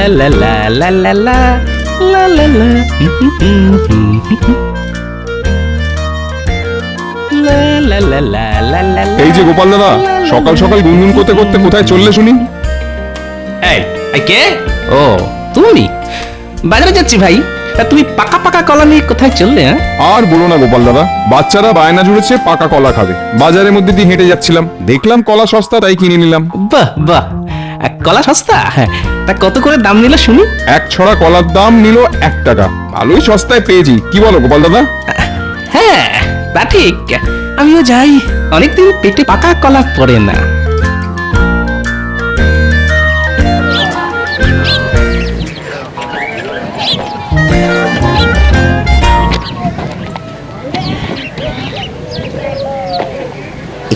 লা লা লা লা লা লা লা লা লা লা লা লা লা লা। এই যে গোপাল দাদা, সকাল সকাল গুনগুন করতে করতে কোথায় চললে শুনি? এই কে? ও তুমি? বাজারে যাচ্ছি ভাই। তা তুমি পাকা পাকা কলা নিয়ে কোথায় চললে? আর বলো না গোপাল দাদা, বাচ্চারা বায়না জুড়েছে পাকা কলা খাবে। বাজারের মধ্যে দিয়ে হেঁটে যাচ্ছিলাম, দেখলাম কলা সস্তা, তাই কিনে নিলাম। বাহ বাহ, কলা সস্তা? তা কত করে দাম নিল শুনি? এক ছড়া কলার দাম নিল 1 টাকা। ভালোই সস্তায় পেয়েছি, কি বলো গোপাল দাদা? হ্যাঁ তা ঠিক, আমিও যাই, অনেকদিন পেটে পাকা কলা পড়ে না।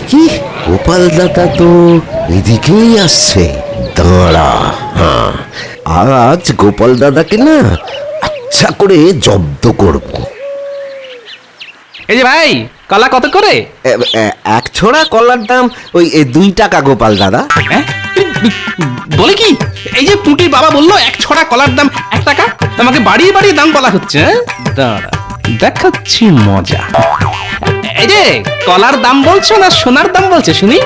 কি গোপাল দাদা তো এদিকেই আসছে, দাঁড়া। হ্যাঁ, আজ গোপাল দাদাকে না আচ্ছা করে জব্দ করব। এই যে ভাই, কলা কত করে? এক ছড়া কলার দাম ওই 2 টাকা গোপাল দাদা। বলে কি? এই যে পুটির বাবা বললো 1 ছড়া কলার দাম 1 টাকা, আমাকে বাড়িয়ে বাড়িয়ে দাম বলা হচ্ছে। দাঁড়া দেখাচ্ছি মজা। এই যে কলার দাম বলছো না সোনার দাম বলছে শুনি?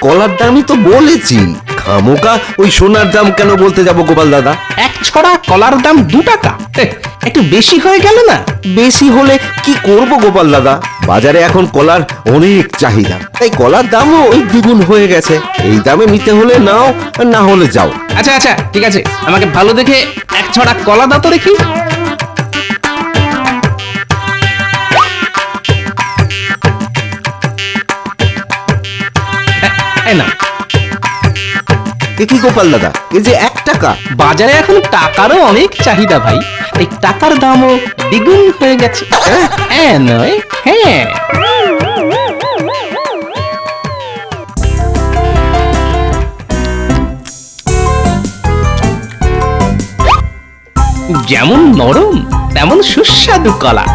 কলার দামই তো বলেছি, খামোকা ওই সোনার দাম কেন বলতে যাব গোপাল দাদা? 1 ছড়া কলার দাম 2 টাকা, একটু বেশি হয়ে গেল না? বেশি হলে কি করব গোপাল দাদা, বাজারে এখন কলার অনেক চাহিদা, তাই কলার দামও ওই দ্বিগুণ হয়ে গেছে। এই দামে নিতে হলে নাও, না হলে যাও। আচ্ছা আচ্ছা ঠিক আছে, আমাকে ভালো দেখে 1 ছড়া কলা দাও তো দেখি। না কি গোপাল দাদা, এই যে 1 টাকা? বাজারে এখন টাকারও অনেক চাহিদা ভাই, এই টাকার দামও দ্বিগুণ হয়ে গেছে। হ্যাঁ নয়? হ্যাঁ। যেমন নরম তেমন সুস্বাদু কলা।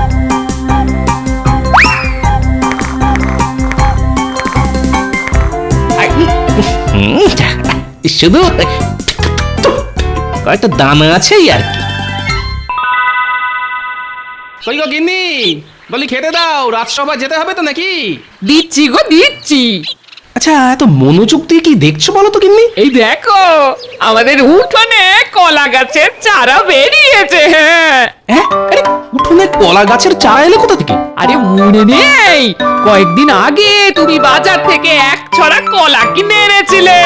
শুধু কয়েকটা দানা আছে আর কি। কই গো গিন্নি, বলি খেতে দাও, রাজসভা যেতে হবে তো নাকি? দিচ্ছি গো দিচ্ছি। আচ্ছা এত মনোযোগ দিয়ে কি দেখছো বলো তো গিন্নি? এই দেখো আমাদের উঠোনে কলা গাছের চারা বেরিয়েছে। হ্যাঁ, আরে উঠোনে কলা গাছের চারা এলো কোথা থেকে? আরে মনে নেই কয়েকদিন আগে তুমি বাজার থেকে 1 ছড়া কলা কিনে এনেছিলে,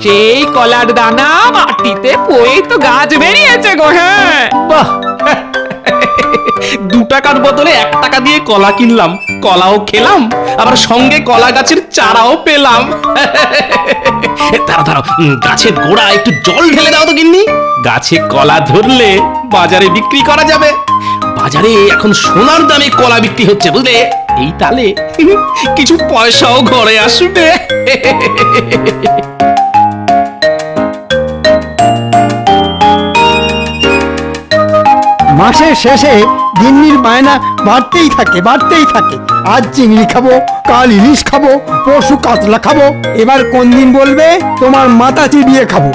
সেই কলার দানা মাটিতে পড়েই তো গাছ বেরিয়েছে গো। হ্যাঁ বাহ, 2 টাকার বদলে 1 টাকা দিয়ে কলা কিনলাম, কলাও খেলাম, আবার সঙ্গে কলা গাছের চারাও পেলাম। দাঁড়াও দাঁড়াও, গাছের গোড়া একটু জল ঢেলে দাও তো গিন্নি, গাছে কলা ধরলে বাজারে বিক্রি করা যাবে। বাজারে এখন সোনার দামে কলা বিক্রি হচ্ছে বুঝলে, এই তালে কিছু পয়সাও ঘরে আসবে। মাসের শেষে গিন্নির বায়না বাড়তেই থাকে। আজ চিংড়ি খাবো, কাল ইলিশ খাবো, পরশু কাতলা খাবো, এবার কোন দিন বলবে তোমার মাথা চিবিয়ে খাবো।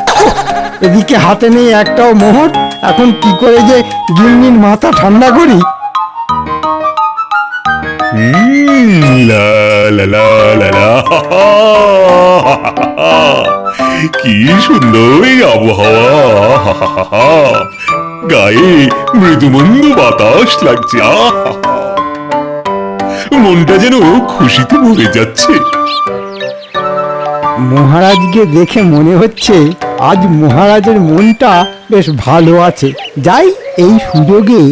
এদিকে হাতে নেই একটাও মোহর, এখন কি করে যে গিন্নির মাথা ঠান্ডা করি। লা লা লা লা লা। কি সুন্দর এই আবহাওয়া, গায়ে মৃদুমন্দ বাতাস লাগছে, মনটা যেন খুশিতে ভরে যাচ্ছে। মহারাজকে দেখে মনে হচ্ছে আজ মহারাজের মনটা বেশ ভালো আছে। যাই, এই সুযোগে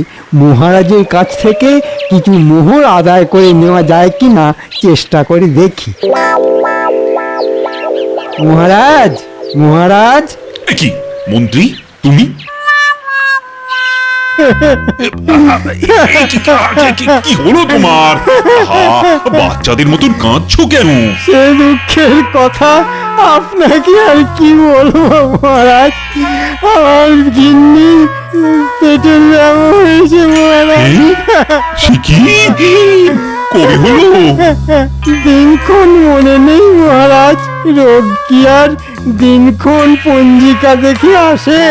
মহারাজের কাছ থেকে কিছু মোহর আদায় করে নেওয়া যায় কিনা চেষ্টা করে দেখি। মহারাজ, মহারাজ। কি মন্ত্রী তুমি? কি হলো তোমার? বাচ্চাদের মতন কাঁদছো কেন? সে দুঃখের কথা আপনাকে আর কি বলবো মহারাজ, আমার গিন্নি পেটের ব্যায়াম হয়েছে মহারাজ। সে কি? কবে হলো? দিনক্ষণ মনে নেই মহারাজ, রোগ কি আর দিনক্ষণ পঞ্জিকা দেখে আসে?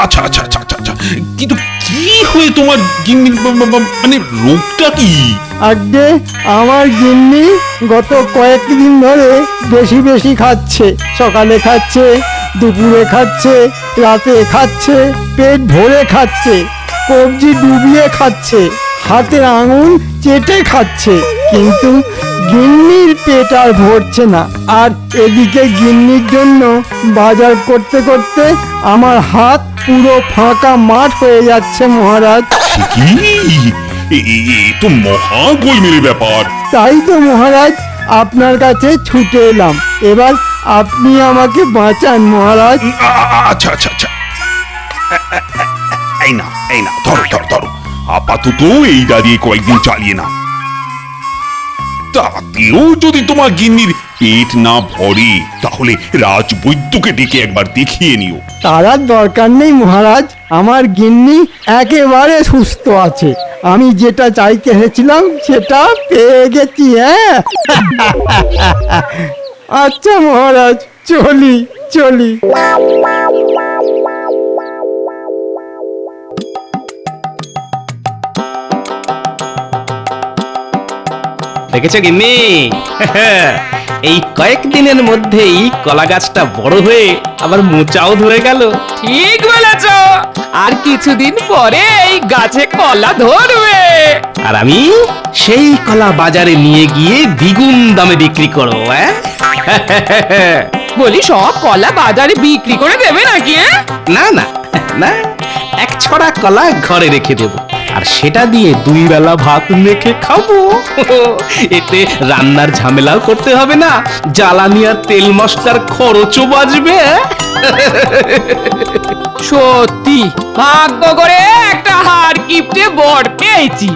আচ্ছা আচ্ছা আচ্ছা আচ্ছা আচ্ছা। কিন্তু কি হয়ে তোমার গিন্নির মানে রোগটা কি? আগে আমার গিন্নি গত কয়েকদিন ধরে বেশি বেশি খাচ্ছে। সকালে খাচ্ছে, দুপুরে খাচ্ছে, রাতে খাচ্ছে, পেট ভরে খাচ্ছে, কবজি ডুবিয়ে খাচ্ছে, হাতের আঙুল চেটে খাচ্ছে, কিন্তু গিন্নির পেট আর ভরছে না। আর এদিকে গিন্নির জন্য বাজার করতে করতে আমার হাত পুরো ফাঁকা মাঠ হয়ে যাচ্ছে মহারাজ। কি এ তো মহা গোলমেলে ব্যাপার। তাই তো মহারাজ আপনার কাছে ছুটে এলাম। এবার আপনি আমাকে বাঁচান মহারাজ। আচ্ছা আচ্ছা আচ্ছা, এই না ধরো ধরো ধরো, আপাতত এই দাঁড়িয়ে কয়েকদিন চালিয়ে না। তাতেও যদি তোমার গিন্নির পেট না ভরে তাহলে রাজবৈদ্যকে ডেকে একবার দেখিয়ে নিও। তার আর দরকার নেই মহারাজ, আমার গিন্নি একেবারে সুস্থ আছে। আমি যেটা চাইতে এসেছিলাম সেটা পেয়ে গেছি। হ্যাঁ আচ্ছা মহারাজ, চলি চলি। দেখেছো গিন্নি? এই কয়েকদিনের মধ্যেই কলা গাছটা বড় হয়ে আবার মোচাও ধরে গেল। ঠিক বলেছ, আর কিছুদিন পরে এই গাছে কলা ধরবে। আর আমি সেই কলা বাজারে নিয়ে গিয়ে দ্বিগুণ দামে বিক্রি করবো। বলি সব কলা বাজারে বিক্রি করে দেবে নাকি? না না না, এক ছড়া কলা ঘরে রেখে দেব, আর সেটা দিয়ে 2 বেলা ভাত মেখে খাবো। এতে রান্নার ঝামেলাও করতে হবে না, জ্বালানি আর তেল মশলার খরচও বাঁচবে। সত্যি ভাগ্য করে একটা হাড় কিপটে বর পেয়েছি।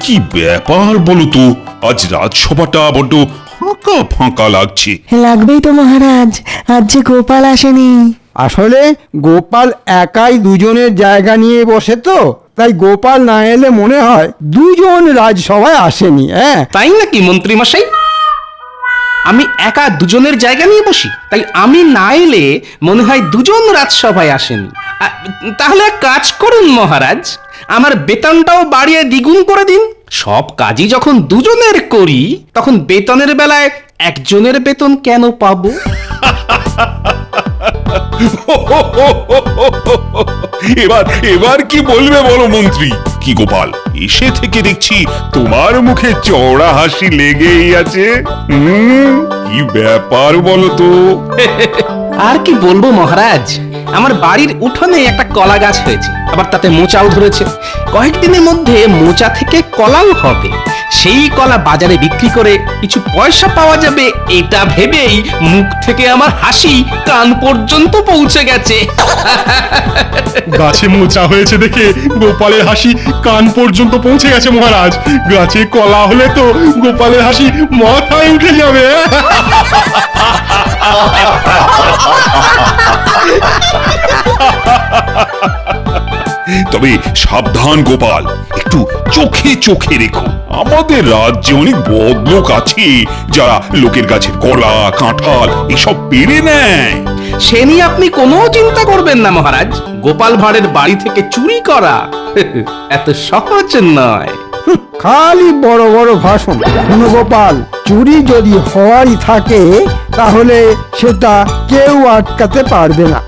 কি ব্যাপার বলো তো, আজ রাজসভাটা বড্ড ফাঁকা ফাঁকা লাগছে। লাগবেই তো মহারাজ, আজ যে গোপাল আসেনি। আসলে গোপাল একাই দুজনের জায়গা নিয়ে বসে তো, তাই গোপাল না এলে মনে হয় দুজন রাজসভায় আসেনি। হ্যাঁ তাই নাকি মন্ত্রী মশাই? আমি একা দুজনের জায়গা নিয়ে বসি, তাই আমি না এলে মনে হয় দুজন রাজসভায় আসেনি। তাহলে এক কাজ করুন মহারাজ, আমার বেতনটাও বাড়িয়ে দ্বিগুণ করে দিন। সব কাজই যখন দুজনের করি, তখন বেতনের বেলায় একজনের বেতন কেন পাবো? এবার কি বলবে বলো মন্ত্রী? কি গোপাল, এসে থেকে দেখছি তোমার মুখে চওড়া হাসি লেগেই আছে। কি ব্যাপার বলো তো? আর কি বলবো মহারাজ, আমার বাড়ির উঠোনে একটা কলা গাছ হয়েছে, আবার তাতে মোচাও ধরেছে। কয়েকদিনের মধ্যে মোচা থেকে কলাও হবে। সেই কলা বাজারে বিক্রি করে কিছু পয়সা পাওয়া যাবে, এটা ভেবেই মুখ থেকে আমার হাসি কান পর্যন্ত পৌঁছে গেছে। গাছে মোচা হয়েছে দেখে গোপালের হাসি কান পর্যন্ত পৌঁছে গেছে মহারাজ। গাছে কলা হলে তো গোপালের হাসি মাথায় উঠে যাবে। তবে সাবধান গোপাল, একটু চোখে চোখে রেখো। আমাদের রাজ্যে অনেক বদলোক আছে যারা লোকের গাছের কলা কাঁঠাল এসব পেরে নেয়। সে নিয়ে আপনি কোনো চিন্তা করবেন না মহারাজ, গোপাল ভাঁড়ের বাড়ি থেকে চুরি করা এত সহজ নয়। খালি বড় বড় ভাষণ। শুনো গোপাল, চুরি যদি হওয়ারই থাকে তাহলে সেটা কেউ আটকাতে পারবে না।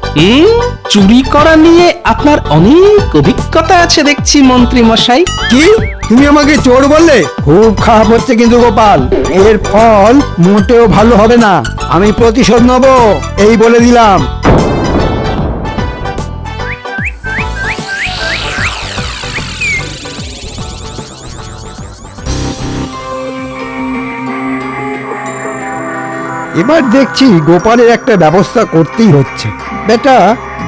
চুরি করা নিয়ে আপনার অনেক অভিজ্ঞতা আছে দেখছি মন্ত্রী মশাই। কি তুমি আমাকে চোর বললে? খুব খারাপ হচ্ছে কিন্তু গোপাল, এর ফল মোটেও ভালো হবে না। আমি প্রতিশোধ নেব, এই বলে দিলাম। এবার দেখছি গোপালের একটা ব্যবস্থা করতেই হচ্ছে। বেটা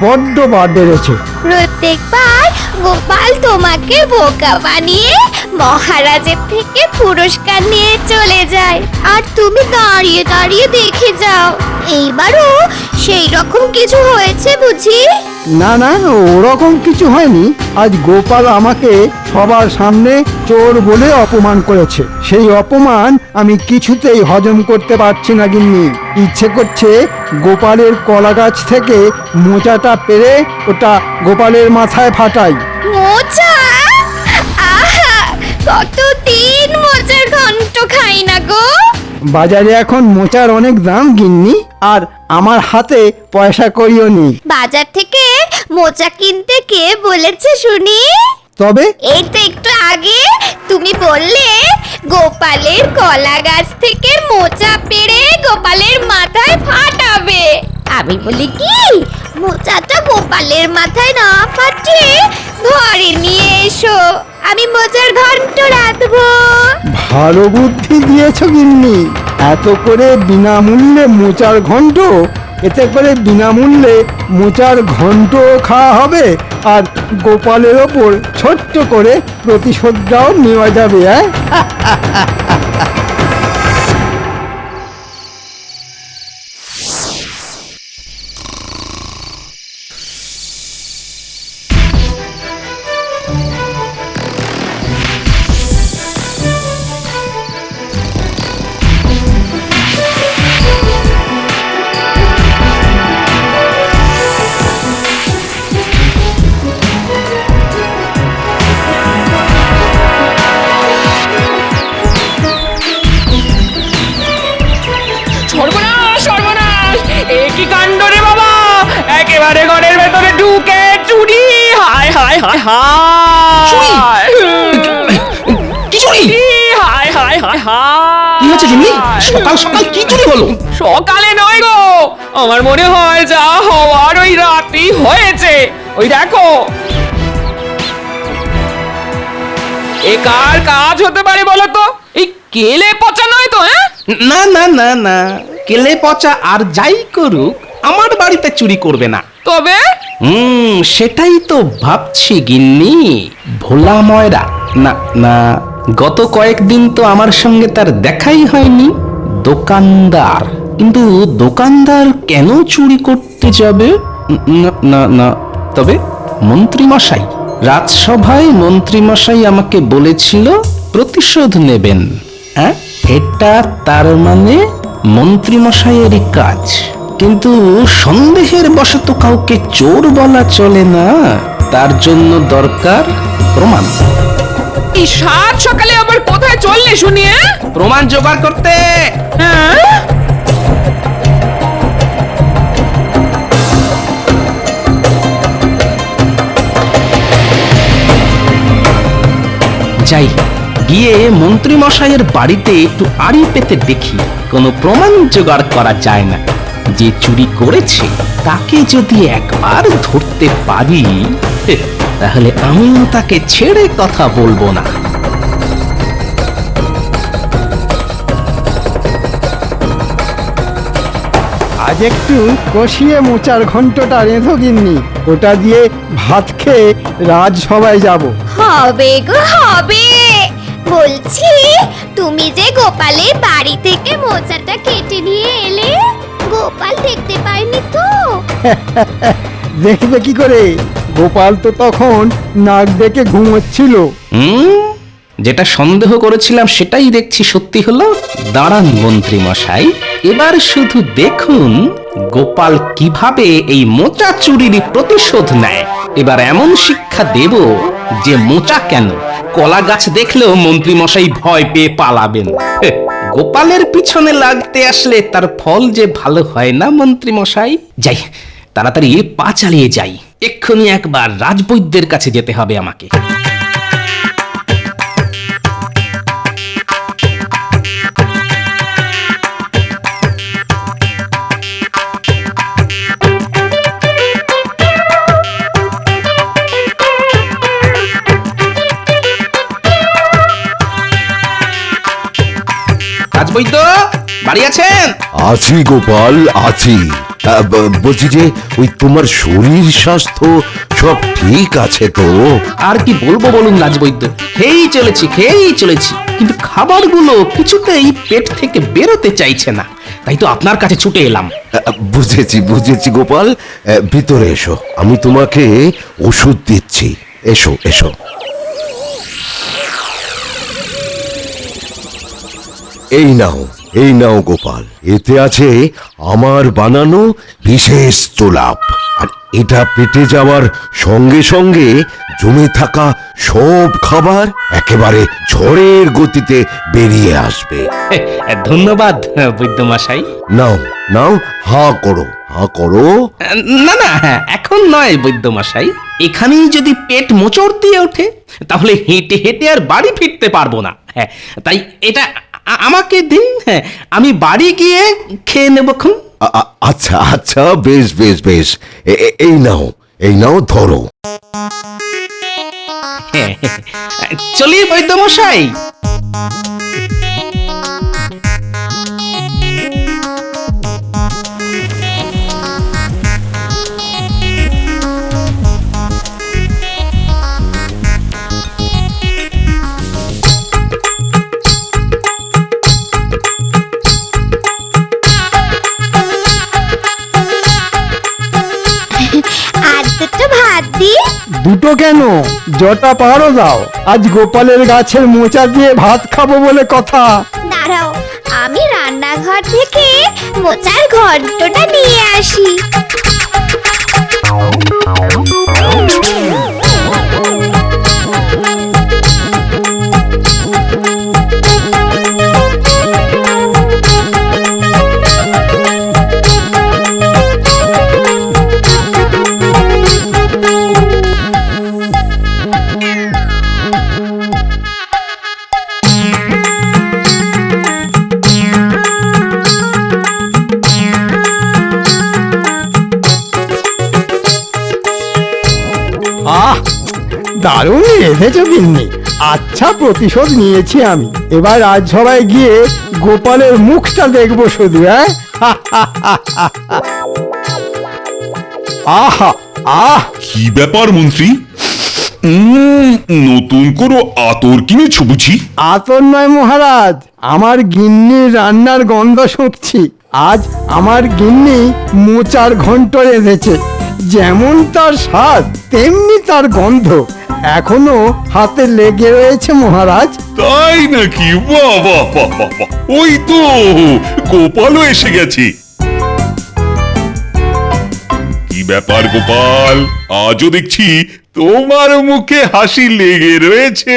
বড্ড বার বেড়েছে। প্রত্যেকবার গোপাল তোমাকে বোকা বানিয়ে মহারাজের থেকে পুরস্কার নিয়ে চলে যায় আর তুমি দাঁড়িয়ে দাঁড়িয়ে দেখে যাও। এইবারও সেই রকম কিছু হয়েছে বুঝি? না না, ওরকম কিছু হয়নি। আজ গোপাল আমাকে সবার সামনে চোর বলে অপমান করেছে। সেই অপমান আমি কিছুতেই হজম করতে পারছি না গিন্নি। ইচ্ছে করছে গোপালের কলা গাছ থেকে মোচাটা পেরে ওটা গোপালের মাথায় ফাটাই। মোচা? আহা, কতদিন মোচার ঘন্ট খাই না গো। বাজারে এখন মোচার অনেক দাম গিন্নি, আর আমার হাতে পয়সা করিও নেই। বাজার থেকে মোচা কিনতে কে বলেছে শুনি? তবে এই তো একটু আগে তুমি বললে গোপালের কলা গাছ থেকে মোচা পেড়ে গোপালের মাথায় ফাটাবে। আমি বলি কি, মোচাটা গোপালের মাথায় না ফাটিয়ে ঘরে নিয়ে এসো, আমি মোচার ঘন্ট রাঁধবো। ভালো বুদ্ধি দিয়েছ গিন্নি। এত করে বিনামূল্যে মোচার ঘন্ট, এতে করে বিনামূল্যে মোচার ঘন্ট খাওয়া হবে, আর গোপালের ওপর ছোট্ট করে প্রতিশোধটাও নেওয়া যাবে। সর্বনাশ সর্বনাশ, এ কি কাণ্ড রে বাবা! একেবারে ঘরের ভেতরে ঢুকে চুরি! হায় হায় হায় হায়! কি চুরি? হায় হায় হায় হায়! কি হয়েছে গিন্নি? সকাল সকাল কি চুরি হলো? সকালে নয় গো, আমার মনে হয় যা হওয়ার ওই রাতই হয়েছে। ওই দেখো, এ কার কাজ হতে পারে বলো তো? এই কেলে পচা নয় তো? হ্যাঁ, না না না না, কেলে পচা আর যাই করুক আমার বাড়িতে চুরি করবে না। তবে সেটাই তো ভাবছি গিন্নি। ভোলা ময়রা না না, গত কয়েকদিন তো আমার সঙ্গে তার দেখাই হয়নি। দোকানদার, কিন্তু দোকানদার কেন চুরি করতে যাবে? না না না, তবে মন্ত্রী মশাই, রাজসভায় মন্ত্রী মশাই আমাকে বলেছিল প্রতিশোধ নেবেন। হ্যাঁ, এটা তার মানে মন্ত্রী মশাইয়েরই কাজ। কিন্তু সন্দেহের বশত কাউকে চোর বলা চলে না, তার জন্য দরকার প্রমাণ। এই সাত সকালে আবার কোথায় চললে শুনি? প্রমাণ জোগাড় করতে। হ্যাঁ, যাই, গিয়ে মন্ত্রী মশাইয়ের বাড়িতে একটু আড়ি পেতে দেখি কোনো প্রমাণ জোগাড় করা যায় না। যে চুরি করেছে তাকে যদি একবার ধরতে পারি, তাহলে আমিও তাকে ছেড়ে কথা বলবো না। আজ একটু কষিয়ে মোচার ঘন্টটা রেঁধো গিন্নি, ওটা দিয়ে ভাত খেয়ে রাজসভায় যাব। হবে গো হবে। বলছি, তুমি যে গোপালের বাড়ি থেকে মোচাটা কেটে নিয়ে এলে, গোপাল দেখতে পায়নি তো? দেখবে কি করে? গোপাল তো তখন নাক ডেকে ঘুমোচ্ছিল। যেটা সন্দেহ করেছিলাম সেটাই দেখছি সত্যি হলো। দাঁড়ান মন্ত্রী মশাই, এবার শুধু দেখুন গোপাল কিভাবে এই মোচা চুরির প্রতিশোধ নেয়। এবার এমন শিক্ষা দেব যে মোচা কেন, কলা গাছ দেখলেও মন্ত্রী মশাই ভয় পেয়ে পালাবেন। গোপালের পিছনে লাগতে আসলে তার ফল যে ভালো হয় না মন্ত্রী মশাই। যাই, তাড়াতাড়ি পা চালিয়ে যাই। এক্ষুনি একবার রাজবৈদ্যের কাছে যেতে হবে আমাকে। রাজবৈদ্য, বাড়ি আছেন? আছি গোপাল, আছি। বলছি যে ওই তোমার শরীর স্বাস্থ্য সব ঠিক আছে তো? আর কি বলবো বলুন রাজবৈদ্য, খেয়েই চলেছি কিন্তু খাবারগুলো কিছুতেই পেট থেকে বেরোতে চাইছে না, তাই তো আপনার কাছে ছুটে এলাম। বুঝেছি গোপাল, ভিতরে এসো, আমি তোমাকে ওষুধ দিচ্ছি। এসো এসো। এই নাও গোপাল, এতে আছে আমার বানানো বিশেষ তোলাপ, আর এটা পেটে যাওয়ার সঙ্গে সঙ্গে জমে থাকা সব খাবার একেবারে ঝড়ের গতিতে বেরিয়ে আসবে। ধন্যবাদ বৈদ্যমশাই। নাও নাও, হা করো। না না, এখন নয় বৈদ্যমশাই, এখানেই যদি পেট মোচড় দিয়ে ওঠে তাহলে হেঁটে হেঁটে আর বাড়ি ফিরতে পারবো না। হ্যাঁ, তাই এটা আমাকে দিন, হ্যাঁ, আমি বাড়ি গিয়ে খেয়ে নেবক্ষণ। আচ্ছা, বেশ, এই নাও ধরো। হ্যাঁ, চলি বৈদ্যমশাই। আর দুটো ভাত দিয়ে। দুটো কেন, জটা পারো দাও, আজ গোপালের গাছের মোচা দিয়ে ভাত খাবো বলে কথা। দাঁড়াও, আমি রান্নাঘর থেকে মোচার ঘন্টটা নিয়ে আসি। আহ, দারুণ রেঁধেছো গিন্নি। আচ্ছা, প্রতিশোধ নিয়েছি আমি। এবার রাজসভায় গিয়ে গোপালের মুখটা দেখবো শুধু। আহা আহ, কি ব্যাপার মন্ত্রী? নতুন কোনো আতর কিনেছো বুঝি? আতর নয় মহারাজ, আমার গিন্নির রান্নার গন্ধ শুঁকছি। আজ আমার গিন্নি মোচার ঘন্ট রেঁধেছে, যেমন তার স্বাদ তেমনি তার গন্ধ এখনো হাতে লেগে রয়েছে মহারাজ। তাই নাকি? বাহ, ওই তো গোপালও এসে গেছে। কি ব্যাপার গোপাল, আজও দেখছি তোমার মুখে হাসি লেগে রয়েছে।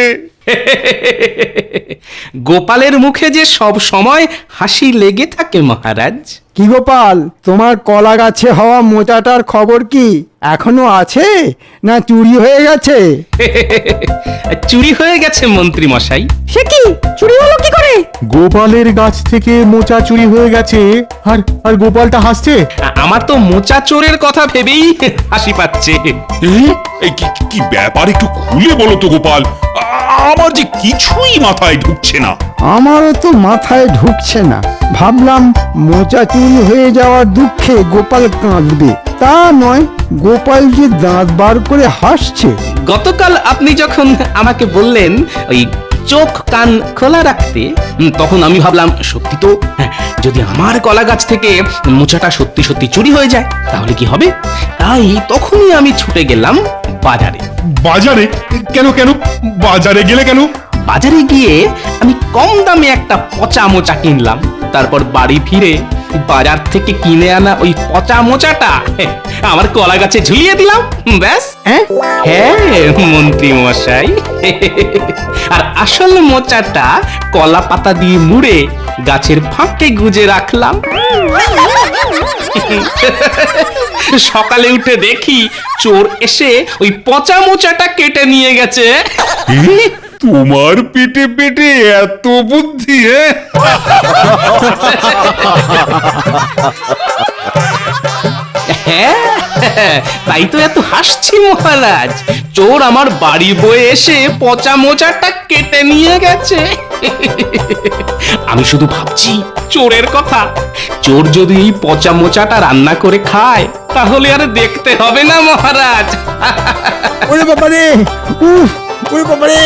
গোপালের মুখে যে সব সময় হাসি লেগে থাকে মহারাজ। কি গোপাল, তোমার কলা গাছে হওয়া মোচাটার খবর কি? এখনো আছে না চুরি হয়ে গেছে? চুরি হয়ে গেছে মন্ত্রী মশাই। সে কি, চুরি হলো কি করে? গোপালের গাছ থেকে মোচা চুরি হয়ে গেছে, আর গোপালটা হাসছে। আমার তো মোচা চোরের কথা ভেবেই হাসি পাচ্ছে। এই কি ব্যাপার, একটু খুলে বলো তো গোপাল, আমার যে কিছুই মাথায় ঢুকছে না। আমারও তো মাথায় ঢুকছে না। ভাবলাম মোচা চুরি হয়ে যাওয়ার দুঃখে গোপাল কাঁদবে, তা নয়, গোপাল যে দাঁত বার করে হাসছে। গতকাল আপনি যখন আমাকে বললেন ওই চোখ কান খোলা রাখতে, তখন আমি ভাবলাম সত্যি তো, যদি আমার কলা গাছ থেকে মোচাটা সত্যি সত্যি চুরি হয়ে যায় তাহলে কি হবে। তাই তখনই আমি ছুটে গেলাম বাজারে। বাজারে? কেন বাজারে গেলে কেন? বাজারে গিয়ে আমি কম দামে একটা পচা মোচা কিনলাম, তারপর বাড়ি ফিরে বাজার থেকে কিনে আনা ওই পচা মোচাটা আমার কলা গাছে ঝুলিয়ে দিলাম। ব্যাস। হ্যাঁ মন্ত্রী মশাই, আর আসল মোচাটা কলা পাতা দিয়ে মুড়ে গাছের ফাঁকে গুজে রাখলাম। সকালে উঠে দেখি চোর এসে ওই পচা মোচাটা কেটে নিয়ে গেছে। তোমার পেটে পেটে এত বুদ্ধি? হ্যাঁ, তাই তো এত হাসছি মহারাজ। চোর আমার বাড়ি বয়ে এসে পচা মোচাটা কেটে নিয়ে গেছে। আমি শুধু ভাবছি চোরের কথা। চোর যদি এই পচা মোচাটা রান্না করে খায় তাহলে আর দেখতে হবে না মহারাজ। ওরে বাবা রে, উফ, ওরে বাবা রে,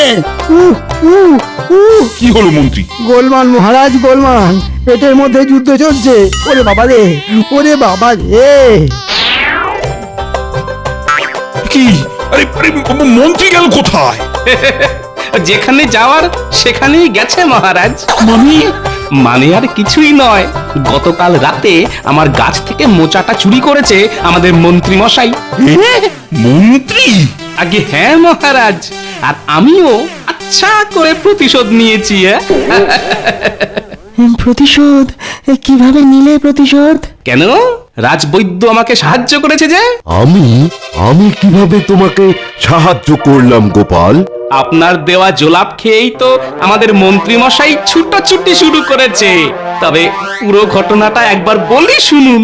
উফ, উফ, উফ। কি হলো মন্ত্রী? গোলমাল মহারাজ, গোলমাল, পেটের মধ্যে যুদ্ধ চলছে। ওরে বাবা রে, ওরে বাবা রে। কি? আরে আরে, মন্ত্রী গেল কোথায়? যেখানে যাওয়ার সেখানেই গেছে মহারাজ। মানে আর কিছুই নয়, গতকাল রাতে আমার গাছ থেকে মোচাটা চুরি করেছে আমাদের মন্ত্রী মশাই। মন্ত্রী? আগে হ্যাঁ মহারাজ, আর আমিও আচ্ছা করে প্রতিশোধ নিয়েছি। প্রতিশোধ? কিভাবে নিলে প্রতিশোধ? কেন, রাজবৈদ্য আমাকে সাহায্য করেছে যে। আমি কিভাবে তোমাকে সাহায্য করলাম গোপাল? আপনার দেওয়া জোলাপ খেয়েই তো আমাদের মন্ত্রী মশাই ছুটোছুটি শুরু করেছে। তবে পুরো ঘটনাটা একবার বলি শুনুন।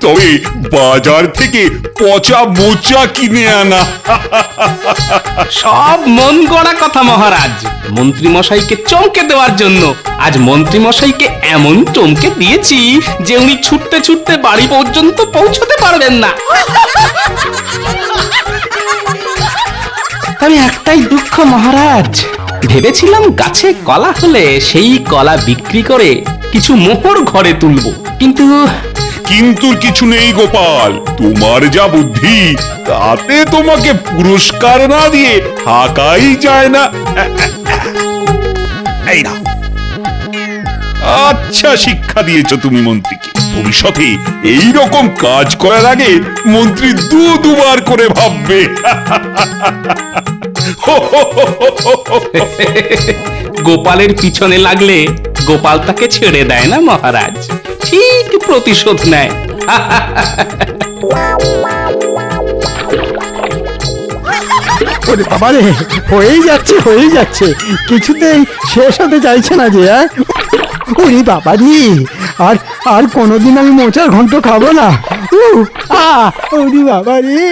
তবে বাজার থেকে পচা মোচা কিনে আনা। সব মন গড়া কথা মহারাজ, মন্ত্রী মশাইকে চমকে দেওয়ার জন্য। আজ মন্ত্রী মশাইকে এমন চমকে দিয়েছি যে উনি ছুটতে ছুটতে বাড়ি পর্যন্ত পৌঁছতে পারবেন না। তবে একটাই দুঃখ মহারাজ, ভেবেছিলাম গাছে কলা হলে সেই কলা বিক্রি করে কিছু মোহর ঘরে তুলবো, কিন্তু কিছু নেই গোপাল, তোমার যা বুদ্ধি তাতে তোমাকে পুরস্কার না দিয়ে থাকাই যায় না। এই নাও। আচ্ছা শিক্ষা দিয়েছো তুমি মন্ত্রীকে। ভবিষ্যতে এই রকম কাজ করার আগে মন্ত্রী দুবার করে ভাববে। গোপালের পিছনে লাগলে গোপাল তাকে ছেড়ে দেয় না মহারাজ, ঠিক প্রতিশোধ নেয়। ওরে বাবা রে, হয়েই যাচ্ছে, হয়েই যাচ্ছে, কিছুতেই শেষ হতে চাইছে না যে। ওরে বাবা রে, আর কোনোদিন আমি মোচার ঘন্ট খাবো না। ওরে বাবা রে।